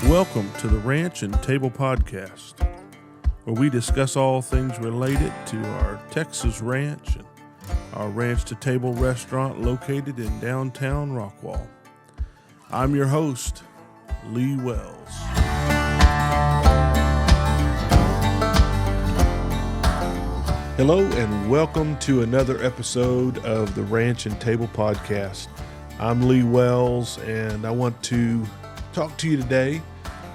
Welcome to the Ranch and Table Podcast, where we discuss all things related to our Texas ranch and our Ranch to Table restaurant located in downtown Rockwall. I'm your host, Lee Wells. Hello and welcome to another episode of the Ranch and Table Podcast. I'm Lee Wells and I want to talk to you today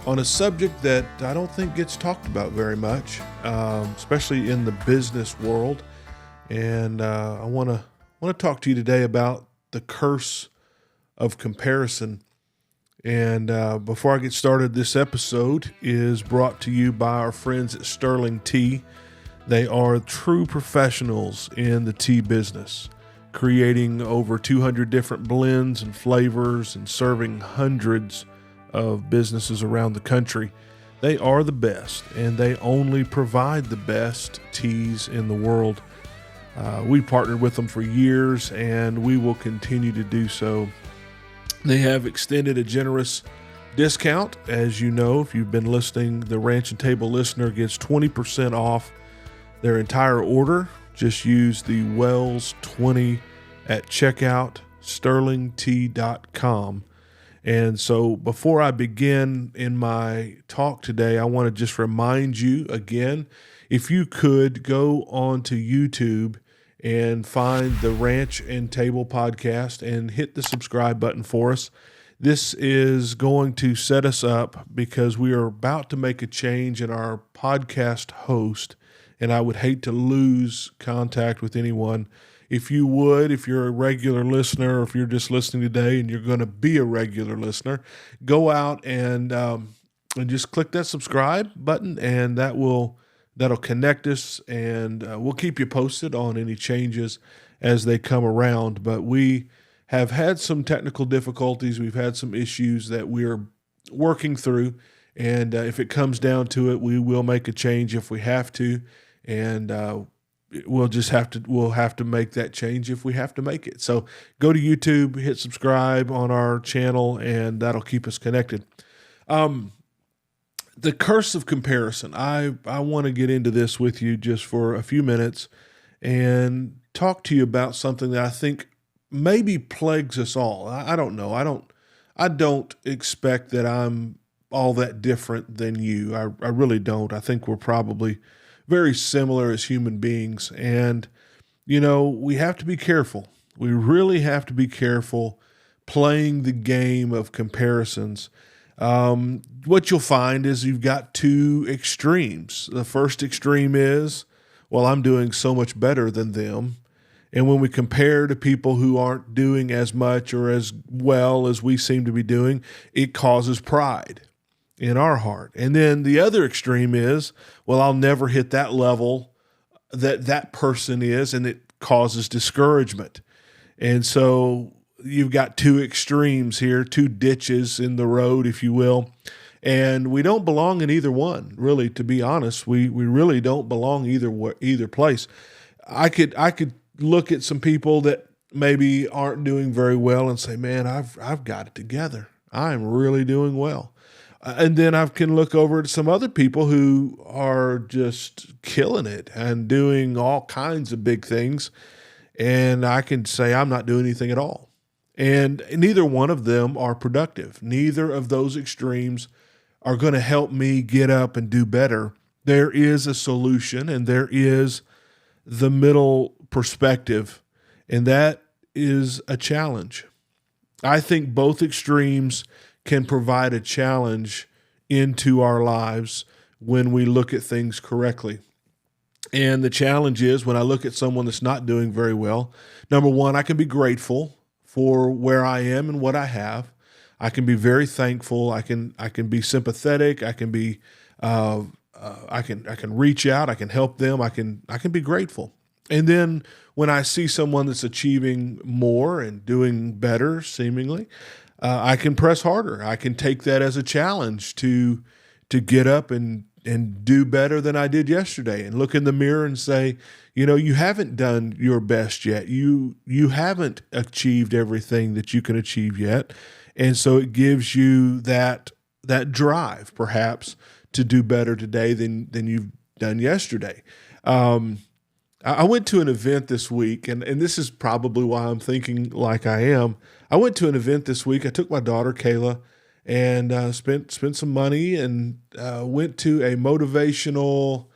on a subject that I don't think gets talked about very much, especially in the business world. And I want to talk to you today about the curse of comparison. And before I get started, this episode is brought to you by our friends at Sterling Tea. They are true professionals in the tea business, creating over 200 different blends and flavors and serving hundreds of businesses around the country. They are the best, and they only provide the best teas in the world. We partnered with them for years, and we will continue to do so. They have extended a generous discount. As you know, if you've been listening, the Ranch and Table listener gets 20% off their entire order. Just use the Wells 20 at checkout, sterlingtea.com. And so before I begin in my talk today, I want to just remind you again, if you could go on to YouTube and find the Ranch and Table podcast and hit the subscribe button for us. This is going to set us up because we are about to make a change in our podcast host, and I would hate to lose contact with anyone. If you're a regular listener, or if you're just listening today and you're going to be a regular listener, go out and just click that subscribe button, and that'll connect us, and we'll keep you posted on any changes as they come around. But we have had some technical difficulties. We've had some issues that we're working through, and if it comes down to it, we will make a change if we have to, and we'll have to make that change if we have to make it. So go to YouTube, hit subscribe on our channel, and that'll keep us connected. The curse of comparison. I want to get into this with you just for a few minutes and talk to you about something that I think maybe plagues us all. I don't know. I don't expect that I'm all that different than you. I really don't. I think we're probably very similar as human beings. And, we have to be careful. We really have to be careful playing the game of comparisons. What you'll find is you've got two extremes. The first extreme is, well, I'm doing so much better than them. And when we compare to people who aren't doing as much or as well as we seem to be doing, it causes pride in our heart. And then the other extreme is, well, I'll never hit that level that person is, and it causes discouragement. And so you've got two extremes here, two ditches in the road, if you will. And we don't belong in either one, really, to be honest. We really don't belong either place. I could look at some people that maybe aren't doing very well and say, man, I've got it together. I'm really doing well. And then I can look over at some other people who are just killing it and doing all kinds of big things. And I can say I'm not doing anything at all. And neither one of them are productive. Neither of those extremes are going to help me get up and do better. There is a solution, and there is the middle perspective, and that is a challenge. I think both extremes can provide a challenge into our lives when we look at things correctly. And the challenge is, when I look at someone that's not doing very well, number one, I can be grateful for where I am and what I have. I can be very thankful. I can be sympathetic. I can be I can reach out. I can help them. I can be grateful. And then when I see someone that's achieving more and doing better, seemingly, I can press harder. I can take that as a challenge to get up and and do better than I did yesterday, and look in the mirror and say, you haven't done your best yet. You haven't achieved everything that you can achieve yet. And so it gives you that drive perhaps to do better today than you've done yesterday. I went to an event this week, and this is probably why I'm thinking like I am. I went to an event this week. I took my daughter, Kayla, and spent some money, and went to a motivational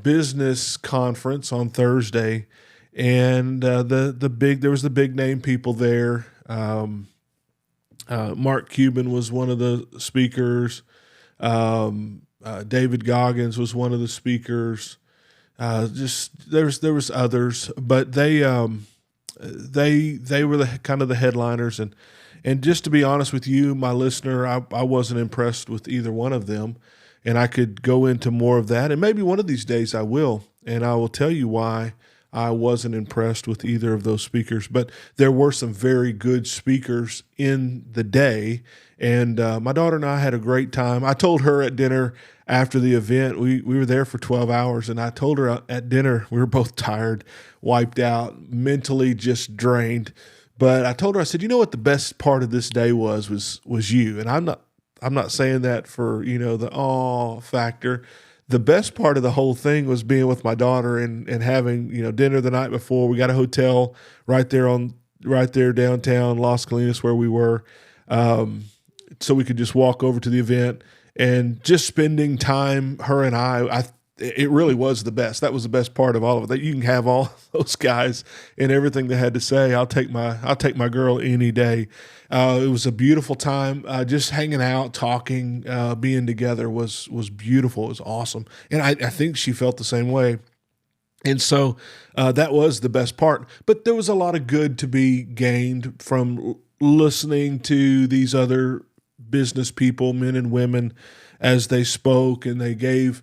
business conference on Thursday. And there was the big name people there. Mark Cuban was one of the speakers. David Goggins was one of the speakers. Just there was others, but they were the kind of the headliners, and just to be honest with you, my listener, I wasn't impressed with either one of them, and I could go into more of that, and maybe one of these days I will, and I will tell you why I wasn't impressed with either of those speakers. But there were some very good speakers in the day, and my daughter and I had a great time. I told her at dinner after the event, we were there for 12 hours, and I told her at dinner, we were both tired, wiped out, mentally just drained. But I told her, I said, you know what the best part of this day was you. And I'm not saying that for, the awe factor. The best part of the whole thing was being with my daughter and having, dinner the night before. We got a hotel right there downtown Las Colinas where we were. So we could just walk over to the event and just spending time, her and it really was the best. That was the best part of all of it. That you can have all those guys and everything they had to say. I'll take my girl any day. It was a beautiful time. Just hanging out, talking, being together was beautiful. It was awesome, and I think she felt the same way. And so that was the best part. But there was a lot of good to be gained from listening to these other business people, men and women, as they spoke and they gave,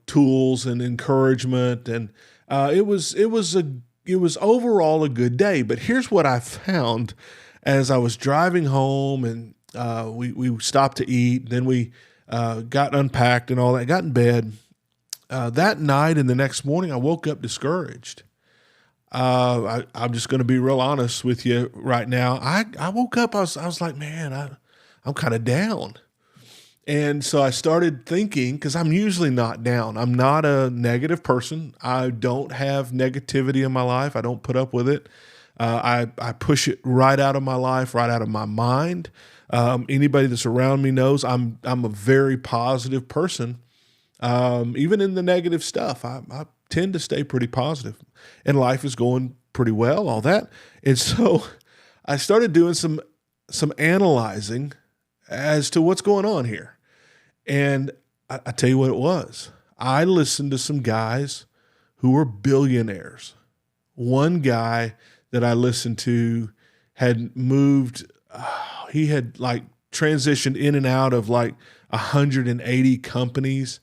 tools and encouragement. And it was overall a good day. But here's what I found as I was driving home, and we stopped to eat. Then we got unpacked and all that, got in bed. That night and the next morning, I woke up discouraged. I'm just going to be real honest with you right now. I woke up, I was like, man, I'm kind of down. And so I started thinking, because I'm usually not down. I'm not a negative person. I don't have negativity in my life. I don't put up with it. I push it right out of my life, right out of my mind. Anybody that's around me knows I'm a very positive person. Even in the negative stuff, I tend to stay pretty positive, and life is going pretty well, all that. And so I started doing some analyzing as to what's going on here. And I tell you what it was. I listened to some guys who were billionaires. One guy that I listened to had moved, he had like transitioned in and out of like 180 companies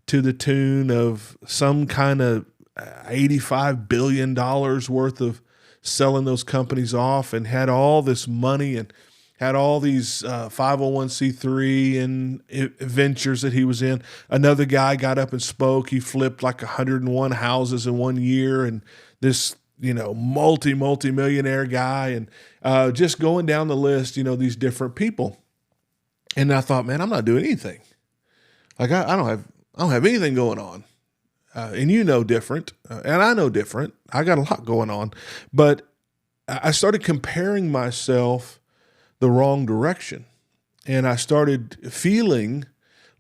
to the tune of some kind of $85 billion worth of selling those companies off, and had all this money and had all these 501c3 and ventures that he was in. Another guy got up and spoke. He flipped like 101 houses in 1 year, and this, multi-millionaire guy, and just going down the list, these different people. And I thought, man, I'm not doing anything. Like I don't have anything going on. And different, and I know different. I got a lot going on. But I started comparing myself the wrong direction. And I started feeling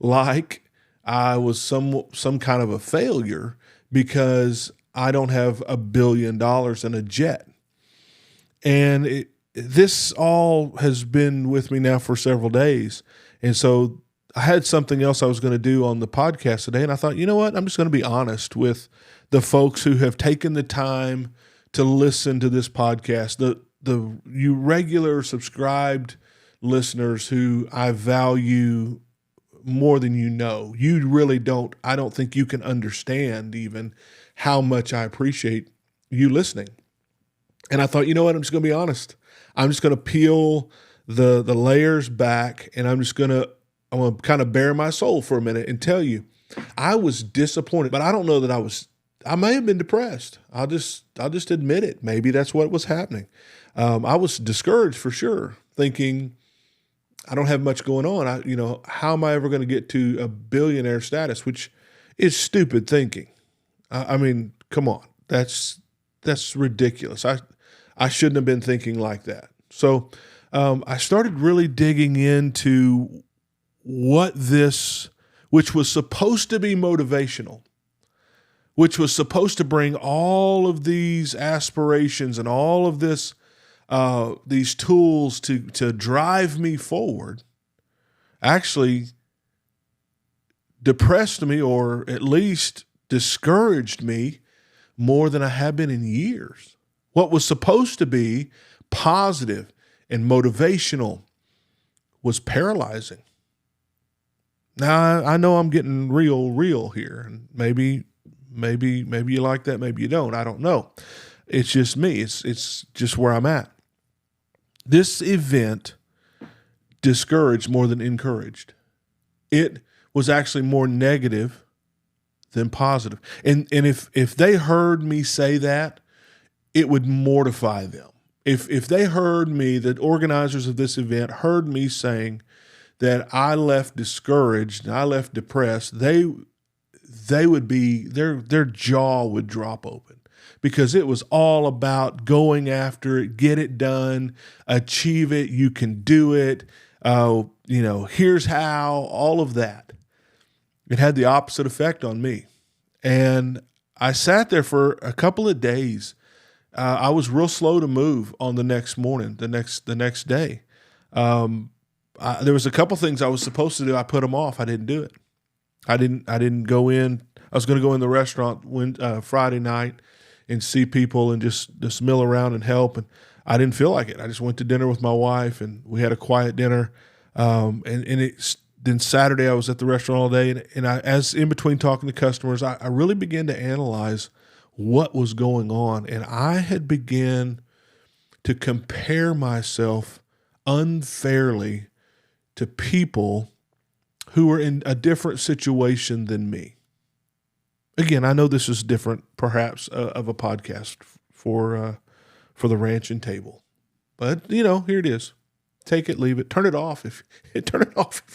like I was some kind of a failure because I don't have $1 billion in a jet. And this all has been with me now for several days. And so I had something else I was going to do on the podcast today, and I thought, you know what? I'm just going to be honest with the folks who have taken the time to listen to this podcast, you regular subscribed listeners who I value more than you know. You really don't. I don't think you can understand even how much I appreciate you listening. And I thought, you know what? I'm just going to be honest. I'm just going to peel the layers back, and I'm just going to I'm going to kind of bare my soul for a minute and tell you, I was disappointed, but I don't know that I may have been depressed. I'll just admit it. Maybe that's what was happening. I was discouraged for sure, thinking I don't have much going on. How am I ever going to get to a billionaire status, which is stupid thinking. I mean, come on. That's ridiculous. I shouldn't have been thinking like that. So I started really digging into what this, which was supposed to be motivational, which was supposed to bring all of these aspirations and all of this, these tools to drive me forward, actually depressed me, or at least discouraged me more than I have been in years. What was supposed to be positive and motivational was paralyzing. Now, I know I'm getting real here, and maybe you like that, maybe you don't. I don't know. It's just me. It's just where I'm at. This event discouraged more than encouraged. It was actually more negative than positive. And if they heard me say that, it would mortify them. If they heard me, the organizers of this event heard me saying that I left discouraged and I left depressed, they would be, their jaw would drop open, because it was all about going after it, get it done, achieve it, you can do it, here's how, all of that. It had the opposite effect on me. And I sat there for a couple of days. I was real slow to move on the next morning, the next day. There was a couple things I was supposed to do. I put them off. I didn't do it. I didn't go in. I was going to go in the restaurant Friday night and see people and just mill around and help. And I didn't feel like it. I just went to dinner with my wife, and we had a quiet dinner. Then Saturday I was at the restaurant all day. And as in between talking to customers, I really began to analyze what was going on. And I had begun to compare myself unfairly to people who were in a different situation than me. Again, I know this is different, perhaps, of a podcast for the ranch and table, but here it is. Take it, leave it, turn it off if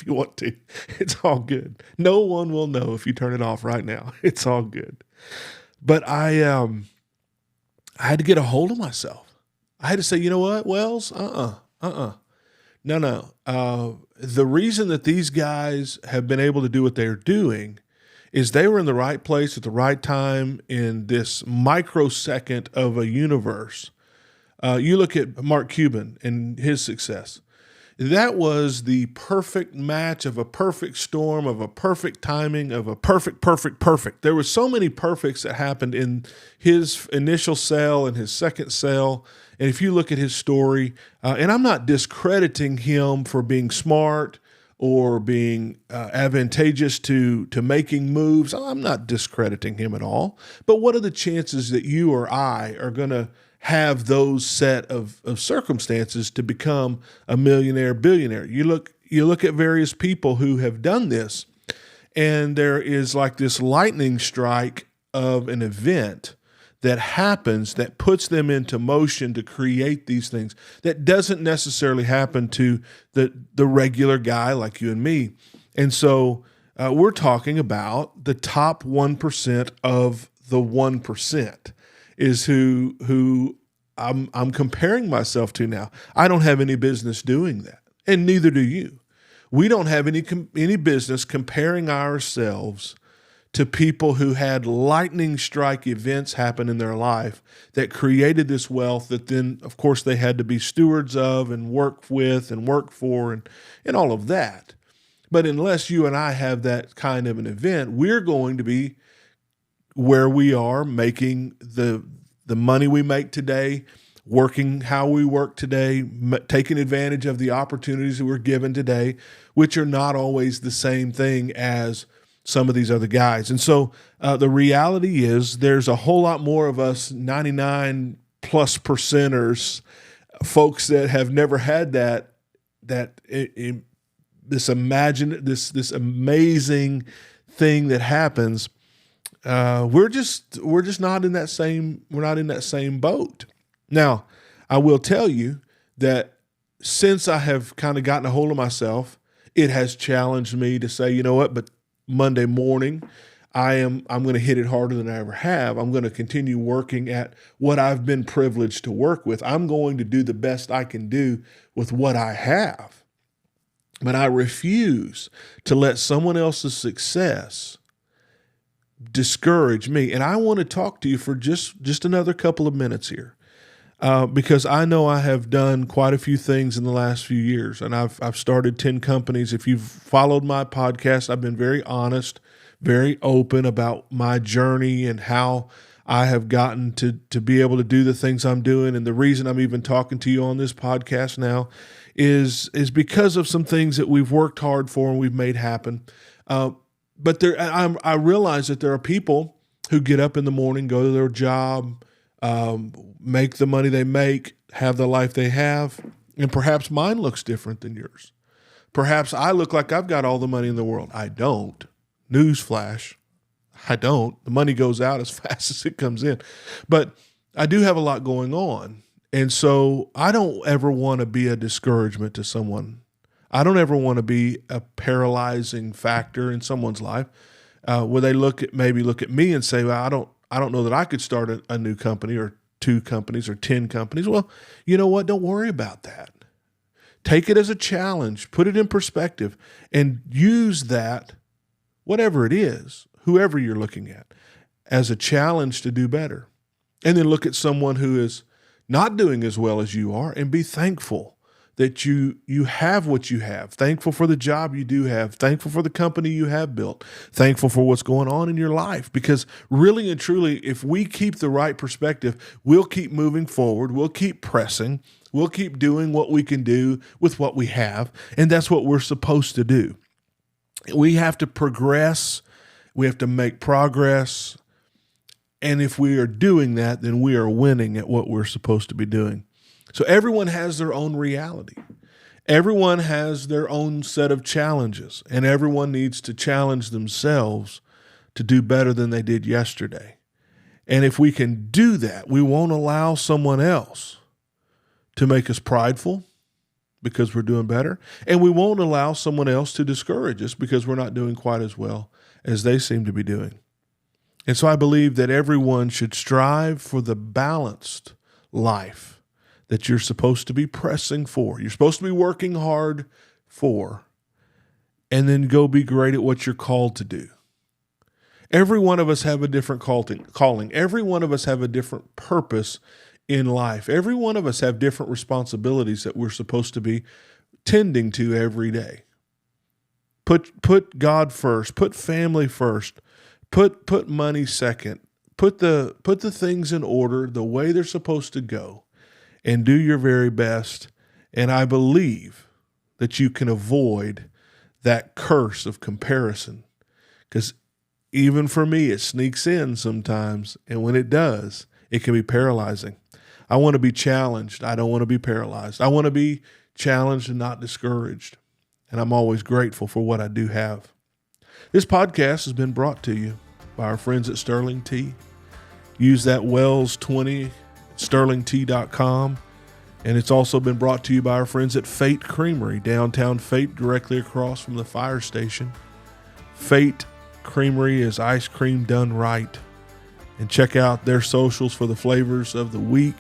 you want to. It's all good. No one will know if you turn it off right now. It's all good. But I had to get a hold of myself. I had to say, you know what, Wells? No. The reason that these guys have been able to do what they're doing is they were in the right place at the right time in this microsecond of a universe. You look at Mark Cuban and his success. That was the perfect match of a perfect storm, of a perfect timing, of a perfect. There were so many perfects that happened in his initial sale and his second sale. And if you look at his story, and I'm not discrediting him for being smart or being advantageous to making moves. I'm not discrediting him at all. But what are the chances that you or I are going to have those set of circumstances to become a millionaire, billionaire? You look at various people who have done this, and there is like this lightning strike of an event that happens that puts them into motion to create these things that doesn't necessarily happen to the regular guy like you and me. And so we're talking about the top 1% of the 1% is who I'm comparing myself to now. I don't have any business doing that, and neither do you. We don't have any business comparing ourselves to people who had lightning strike events happen in their life that created this wealth that then, of course, they had to be stewards of and work with and work for and all of that. But unless you and I have that kind of an event, we're going to be where we are, making the money we make today, working how we work today, taking advantage of the opportunities that we're given today, which are not always the same thing as some of these other guys. And so the reality is there's a whole lot more of us 99 plus percenters, folks that have never had that this amazing thing that happens. We're just not in that same boat. Now, I will tell you that since I have kind of gotten a hold of myself, it has challenged me to say, you know what, but Monday morning, I'm going to hit it harder than I ever have. I'm going to continue working at what I've been privileged to work with. I'm going to do the best I can do with what I have. But I refuse to let someone else's success discourage me. And I want to talk to you for just another couple of minutes here. Because I know I have done quite a few things in the last few years, and I've started 10 companies. If you've followed my podcast, I've been very honest, very open about my journey and how I have gotten to be able to do the things I'm doing. And the reason I'm even talking to you on this podcast now is because of some things that we've worked hard for and we've made happen. But I realize that there are people who get up in the morning, go to their job, make the money they make, have the life they have, and perhaps mine looks different than yours. Perhaps I look like I've got all the money in the world. I don't. Newsflash, I don't. The money goes out as fast as it comes in. But I do have a lot going on. And so I don't ever want to be a discouragement to someone. I don't ever want to be a paralyzing factor in someone's life where they look at me and say, well, I don't know that I could start a new company or 2 companies or 10 companies. Well, you know what? Don't worry about that. Take it as a challenge, put it in perspective, and use that, whatever it is, whoever you're looking at, as a challenge to do better. And then look at someone who is not doing as well as you are and be thankful that you have what you have, thankful for the job you do have, thankful for the company you have built, thankful for what's going on in your life. Because really and truly, if we keep the right perspective, we'll keep moving forward, we'll keep pressing, we'll keep doing what we can do with what we have, and that's what we're supposed to do. We have to progress, we have to make progress, and if we are doing that, then we are winning at what we're supposed to be doing. So everyone has their own reality. Everyone has their own set of challenges, and everyone needs to challenge themselves to do better than they did yesterday. And if we can do that, we won't allow someone else to make us prideful because we're doing better, and we won't allow someone else to discourage us because we're not doing quite as well as they seem to be doing. And so I believe that everyone should strive for the balanced life that you're supposed to be pressing for. You're supposed to be working hard for, and then go be great at what you're called to do. Every one of us have a different calling. Every one of us have a different purpose in life. Every one of us have different responsibilities that we're supposed to be tending to every day. Put God first, put family first, put money second, put the things in order the way they're supposed to go, and do your very best. And I believe that you can avoid that curse of comparison, because even for me, it sneaks in sometimes. And when it does, it can be paralyzing. I want to be challenged. I don't want to be paralyzed. I want to be challenged and not discouraged. And I'm always grateful for what I do have. This podcast has been brought to you by our friends at Sterling Tea. Use that Wells 20 sterlingtea.com. And it's also been brought to you by our friends at Fate Creamery, downtown Fate, directly across from the fire station. Fate Creamery is ice cream done right. And check out their socials for the flavors of the week.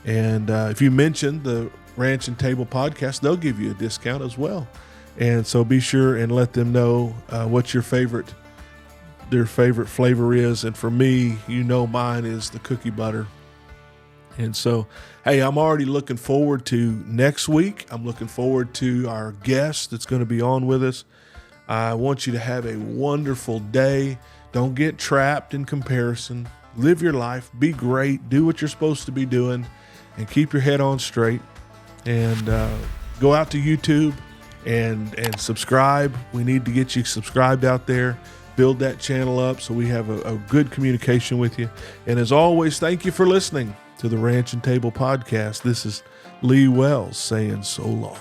And if you mention the Ranch and Table podcast, they'll give you a discount as well. And so be sure and let them know what their favorite flavor is. And for me, you know mine is the cookie butter. And so, hey, I'm already looking forward to next week. I'm looking forward to our guest that's going to be on with us. I want you to have a wonderful day. Don't get trapped in comparison. Live your life. Be great. Do what you're supposed to be doing. And keep your head on straight. And go out to YouTube and subscribe. We need to get you subscribed out there. Build that channel up so we have a good communication with you. And as always, thank you for listening to the Ranch and Table podcast. This is Lee Wells saying so long.